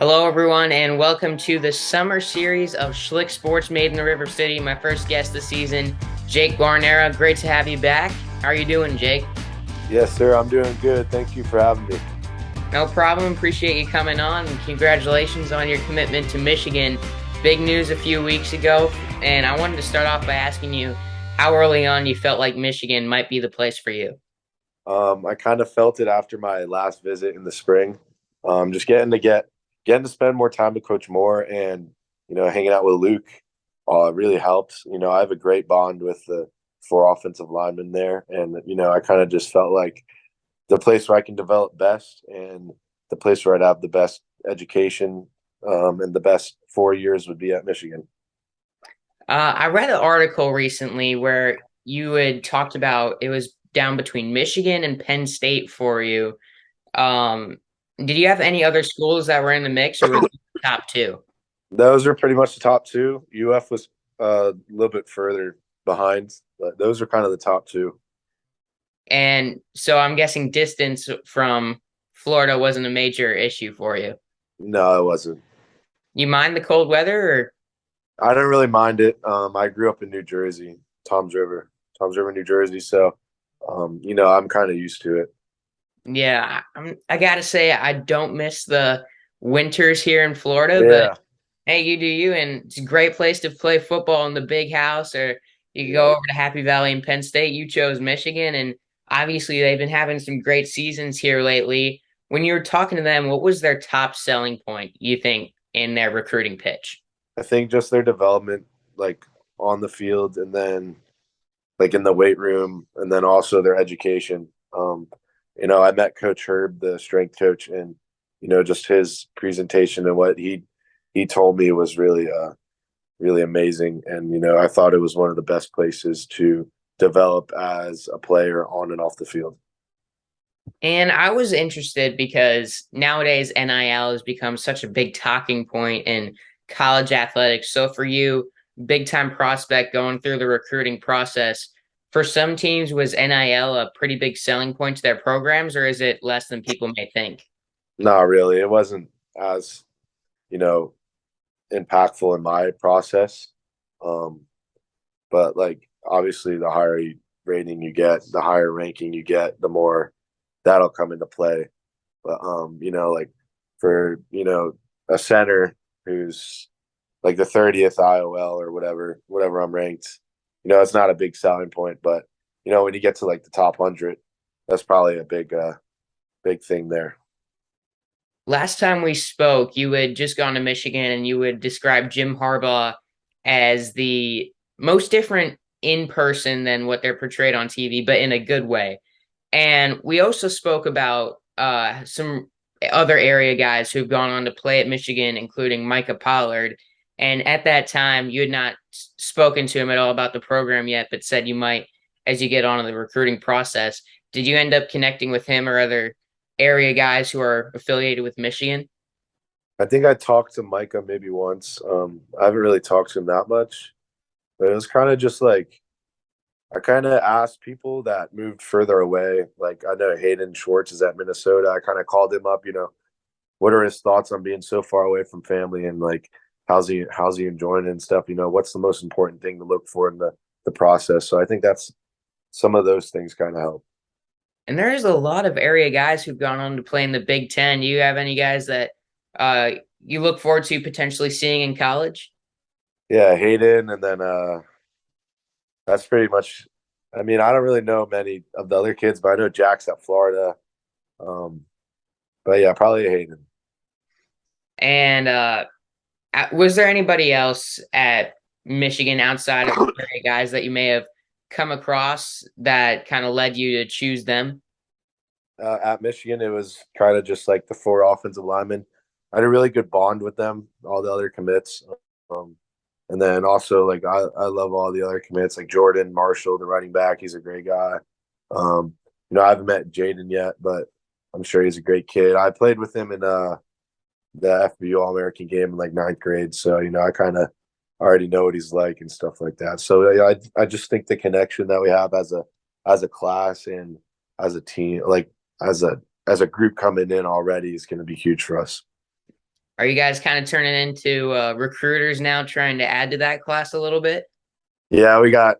Hello, everyone, and welcome to the summer series of Schlick Sports made in the River City. My first guest this season, Jake Guarnera. Great to have you back. How are you doing, Jake? Yes, sir. I'm doing good. Thank you for having me. No problem. Appreciate you coming on, and congratulations on your commitment to Michigan. Big news a few weeks ago, and I wanted to start off by asking you how early on you felt like Michigan might be the place for you. I kind of felt it after my last visit in the spring. Just getting to spend more time with Coach Moore and hanging out with Luke. Really helps. I have a great bond with the four offensive linemen there, and I kind of just felt like the place where I can develop best and the place where I'd have the best education and the best 4 years would be at Michigan. I read an article recently where you had talked about it was down between Michigan and Penn State for you. Um, did you have any other schools that were in the mix, or was it the top two? Those are pretty much the top two. UF was a little bit further behind, but those are kind of the top two. And so I'm guessing distance from Florida wasn't a major issue for you. No, it wasn't. You mind the cold weather, or I don't really mind it. I grew up in New Jersey, Tom's River, New Jersey. So, I'm kind of used to it. yeah, I gotta say I don't miss the winters here in Florida, but Yeah, hey, you do you, and it's a great place to play football in the big house, or you can go yeah. over to Happy Valley and Penn State. You chose Michigan, and obviously they've been having some great seasons here lately. When you were talking to them, what was their top selling point, you think, in their recruiting pitch? I think just their development, like on the field, and then like in the weight room, and then also their education. I met Coach Herb, the strength coach, and just his presentation and what he told me was really amazing. And I thought it was one of the best places to develop as a player on and off the field. And I was interested because nowadays NIL has become such a big talking point in college athletics. So for you, big time prospect going through the recruiting process, for some teams, was NIL a pretty big selling point to their programs, or is it less than people may think? Not really. It wasn't as you know impactful in my process. Um, but like obviously, the higher rating you get, the higher ranking you get, the more that'll come into play. But like for a center who's like the 30th IOL or whatever I'm ranked, it's not a big selling point. But when you get to like the top 100, that's probably a big thing there. Last time we spoke, you had just gone to Michigan and you would describe Jim Harbaugh as the most different in person than what they're portrayed on TV, but in a good way. And we also spoke about some other area guys who've gone on to play at Michigan, including Micah Pollard. And at that time, you had not spoken to him at all about the program yet, but said you might as you get on in the recruiting process. Did you end up connecting with him or other area guys who are affiliated with Michigan? I think I talked to Micah maybe once. I haven't really talked to him that much, but it was kind of just like I kind of asked people that moved further away. Like I know Hayden Schwartz is at Minnesota. I kind of called him up. What are his thoughts on being so far away from family and like how's he enjoying it and stuff? What's the most important thing to look for in the process? So I think that's some of those things kind of help. And there's a lot of area guys who've gone on to play in the Big Ten. Do you have any guys that uh, you look forward to potentially seeing in college? Yeah, Hayden, and then that's pretty much. I mean, I don't really know many of the other kids, but I know Jack's at Florida. Um, but yeah, probably Hayden. And was there anybody else at Michigan outside of the area guys that you may have come across that kind of led you to choose them? At Michigan, it was kind of just like the four offensive linemen. I had a really good bond with them, all the other commits. Um, and then also, like, I love all the other commits, like Jordan Marshall, the running back. He's a great guy. I haven't met Jaden yet, but I'm sure he's a great kid. I played with him in the FBU All American game in like ninth grade. So, I kind of already know what he's like and stuff like that. So, yeah, I just think the connection that we have as a class and as a team, like as a group coming in already is going to be huge for us. Are you guys kind of turning into recruiters now, trying to add to that class a little bit? Yeah, we got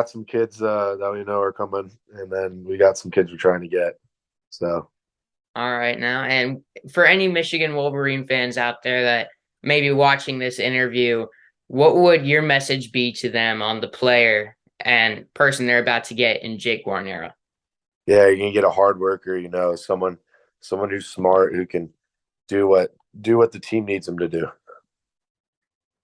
some kids that we know are coming, and then we got some kids we're trying to get. So All right, now, and for any Michigan Wolverine fans out there that may be watching this interview, what would your message be to them on the player and person they're about to get in Jake Guarnera? yeah, you're gonna get a hard worker, someone who's smart who can do what do what the team needs them to do.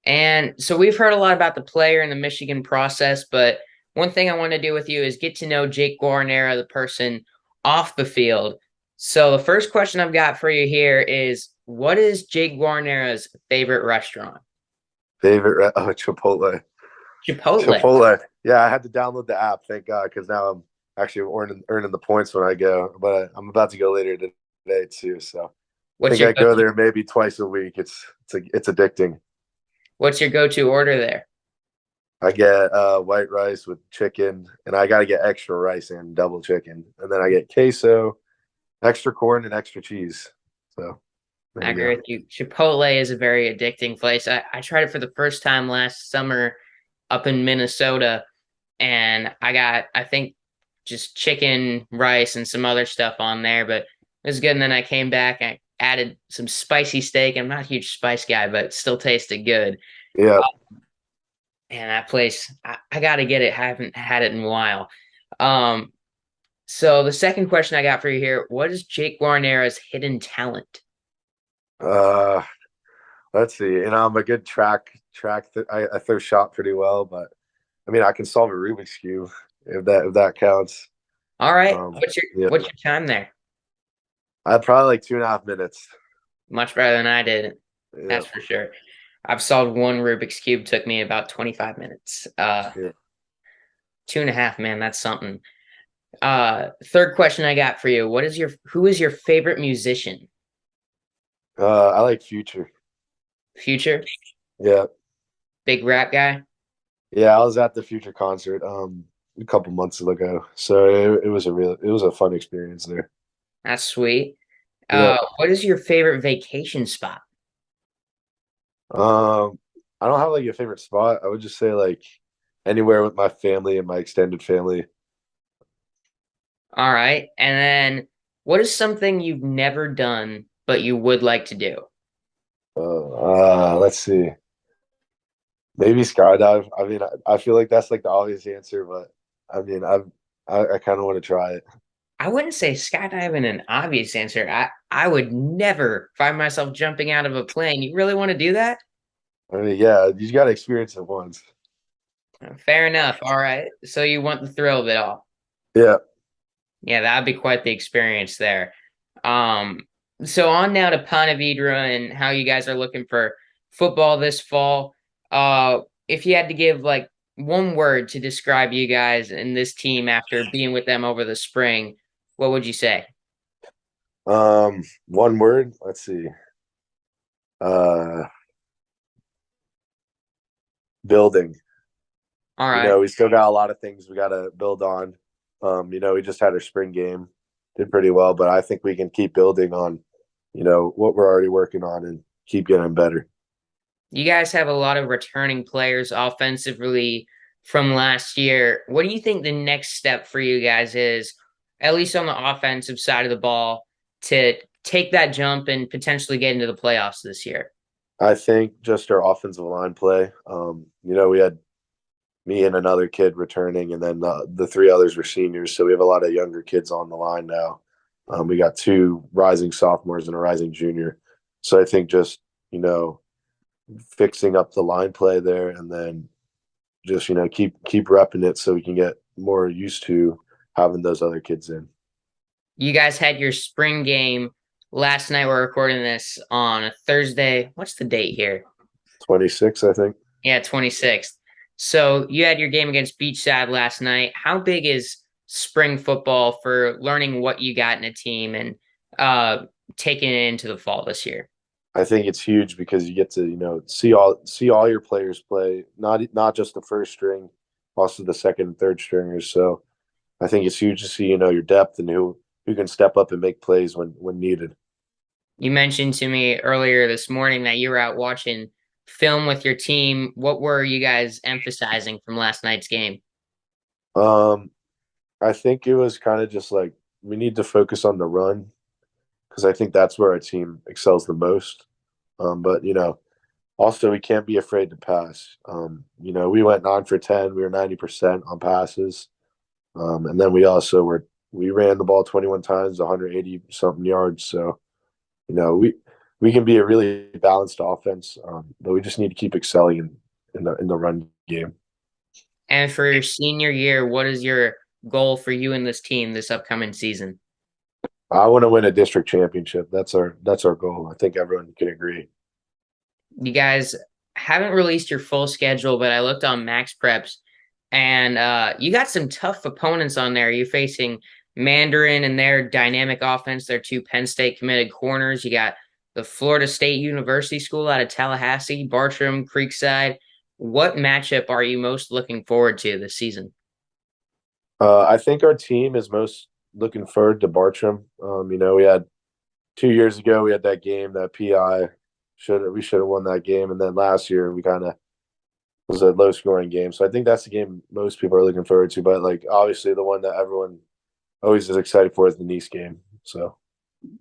And so we've heard a lot about the player and the Michigan process, but one thing I want to do with you is get to know Jake Guarnera, the person off the field. So the first question I've got for you here is, what is Jake Guarnera's favorite restaurant? Chipotle. Chipotle. Chipotle. Yeah, I had to download the app, thank God, because now I'm actually earning the points when I go. But I'm about to go later today too, so I What's think your I go go-to? there maybe twice a week. It's addicting. What's your go-to order there? I get white rice with chicken, and I got to get extra rice and double chicken, and then I get queso, extra corn, and extra cheese. So there I you go. agree with you. Chipotle is a very addicting place. I tried it for the first time last summer up in Minnesota, and I got, I think, just chicken, rice, and some other stuff on there, but it was good. And then I came back, I added some spicy steak. I'm not a huge spice guy, but it still tasted good. Yeah. And that place, I got to get it. I haven't had it in a while. Um, so the second question I got for you here, what is Jake Guarnera's hidden talent? Uh, let's see. I'm a good I throw shot pretty well, but I mean I can solve a Rubik's cube if that counts. All right, Um, yeah, what's your time there? I'd probably like 2.5 minutes. Much better than I did. Yeah, That's for sure. I've solved one Rubik's Cube, took me about 25 minutes. yeah. Two and a half, man, that's something. Third question I got for you. Who is your favorite musician? I like Future. Future? Yeah, Big rap guy? yeah. I was at the Future concert a couple months ago, so it was a fun experience there. That's sweet. Yeah. What is your favorite vacation spot? I don't have like a favorite spot. I would just say like anywhere with my family and my extended family. All right. And then what is something you've never done but you would like to do? Let's see. Maybe skydive. I mean, I feel like that's like the obvious answer, but I mean, I kind of want to try it. I wouldn't say skydiving an obvious answer. I would never find myself jumping out of a plane. You really want to do that? I mean, yeah, you got to experience it once. Fair enough. All right. So you want the thrill of it all. Yeah. Yeah, that'd be quite the experience there. Um, so on now to Ponte Vedra and how you guys are looking for football this fall. If you had to give like one word to describe you guys and this team after being with them over the spring, what would you say? One word. Let's see. Uh, Building. All right. We still got a lot of things we got to build on. We just had our spring game, did pretty well, but I think we can keep building on, what we're already working on and keep getting better. You guys have a lot of returning players offensively from last year. What do you think the next step for you guys is, at least on the offensive side of the ball, to take that jump and potentially get into the playoffs this year? I think just our offensive line play. We had me and another kid returning, and then the three others were seniors. So we have a lot of younger kids on the line now. We got two rising sophomores and a rising junior. So I think just, fixing up the line play there and then just, keep repping it so we can get more used to having those other kids in. You guys had your spring game last night. We're recording this on a Thursday. What's the date here? 26, I think. Yeah, 26th. So you had your game against Beachside last night. How big is spring football for learning what you got in a team and taking it into the fall this year? I think it's huge because you get to, see all your players play, not just the first string, also the second and third stringers. So I think it's huge to see, your depth and who can step up and make plays when needed. You mentioned to me earlier this morning that you were out watching film with your team. What were you guys emphasizing from last night's game? Um, I think it was kind of just like we need to focus on the run because I think that's where our team excels the most. But also we can't be afraid to pass. We went 9 for 10. We were 90% on passes, and then we ran the ball 21 times, 180 something yards. So we can be a really balanced offense, but we just need to keep excelling in the run game. And for your senior year, what is your goal for you and this team this upcoming season? I want to win a district championship. That's our goal. I think everyone can agree. You guys haven't released your full schedule, but I looked on Max Preps and you got some tough opponents on there. You're facing Mandarin and their dynamic offense, their two Penn State committed corners. You got the Florida State University School out of Tallahassee, Bartram, Creekside. What matchup are you most looking forward to this season? I think our team is most looking forward to Bartram. We had 2 years ago we had that game that PI should have won that game, and then last year we kind of was a low scoring game. So I think that's the game most people are looking forward to. But like obviously the one that everyone always is excited for is the Nice game. So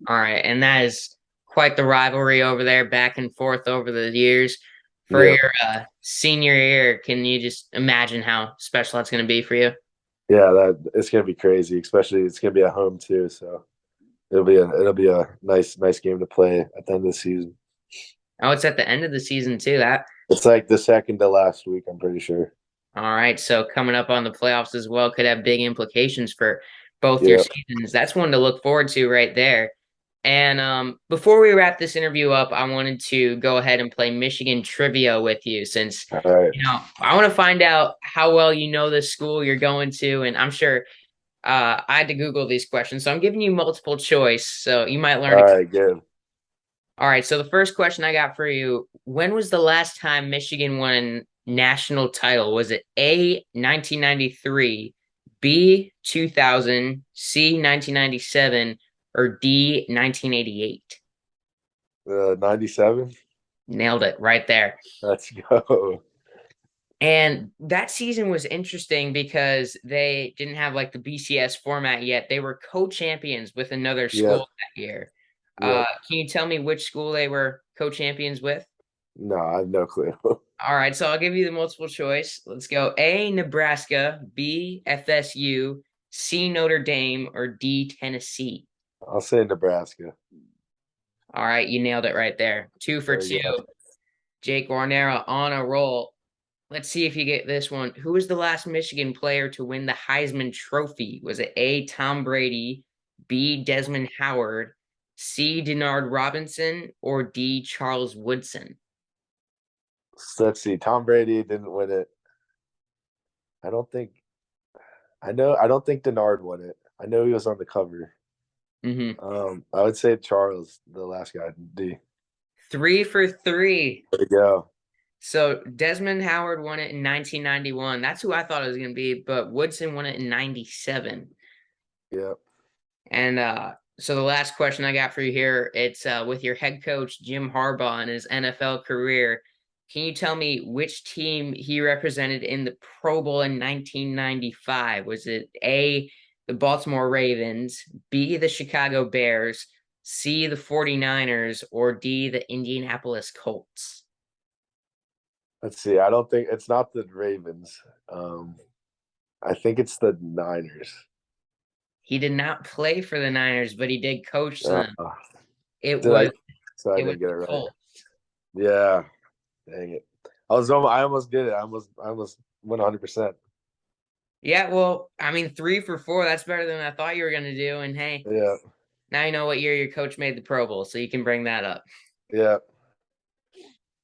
All right, and that is quite the rivalry over there, back and forth over the years. For yeah, your senior year, can you just imagine how special that's going to be for you? yeah, that it's gonna be crazy. Especially it's gonna be at home too. So it'll be a nice game to play at the end of the season. Oh, it's at the end of the season too. That It's like the second to last week, I'm pretty sure. all right. So coming up on the playoffs as well could have big implications for both your Yeah. seasons. That's one to look forward to right there. And before we wrap this interview up, I wanted to go ahead and play Michigan trivia with you since, All right. I want to find out how well you know this school you're going to. And I'm sure I had to Google these questions. So I'm giving you multiple choice. So you might learn All a. right. Good. All right. So the first question I got for you, when was the last time Michigan won a national title? Was it A, 1993, B, 2000, C, 1997, or D, 1988? 97. Nailed it right there. Let's go. And that season was interesting because they didn't have like the BCS format yet. They were co-champions with another Yep. school that year. Yep. Can you tell me which school they were co-champions with? No, I have no clue. All right, so I'll give you the multiple choice. Let's go. A, Nebraska, B, FSU, C, Notre Dame, or D, Tennessee. I'll say Nebraska. All right, you nailed it right there. Two for There two. you go. Jake Guarnera on a roll. Let's see if you get this one. Who was the last Michigan player to win the Heisman Trophy? Was it A, Tom Brady, B, Desmond Howard, C, Denard Robinson, or D, Charles Woodson? So let's see. Tom Brady didn't win it. I don't think. I know. I don't think Denard won it. I know he was on the cover. Mm-hmm. I would say Charles, the last guy. D. Three for three. There you go. So Desmond Howard won it in 1991. That's who I thought it was going to be, but Woodson won it in 97. Yep. And so the last question I got for you here, it's with your head coach Jim Harbaugh and his NFL career. Can you tell me which team he represented in the Pro Bowl in 1995? Was it A, the Baltimore Ravens, B, the Chicago Bears, C, the 49ers, or D, the Indianapolis Colts? Let's see. I don't think it's not the Ravens. Um, I think it's the Niners. He did not play for the Niners, but he did coach Uh, them. It did I? was So I it was didn't get the it right. Colts. Yeah. Dang it. I almost did it. I almost went 100%. Yeah, well, I mean, three for four. That's better than I thought you were going to do. And hey, Yeah. now you know what year your coach made the Pro Bowl, so you can bring that up. Yeah.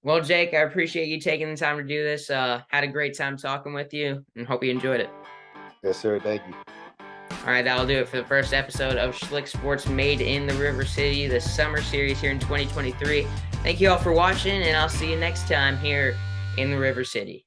Well, Jake, I appreciate you taking the time to do this. Had a great time talking with you, and hope you enjoyed it. Yes, sir. Thank you. All right, that'll do it for the first episode of Schlick Sports Made in the River City, the summer series here in 2023. Thank you all for watching, and I'll see you next time here in the River City.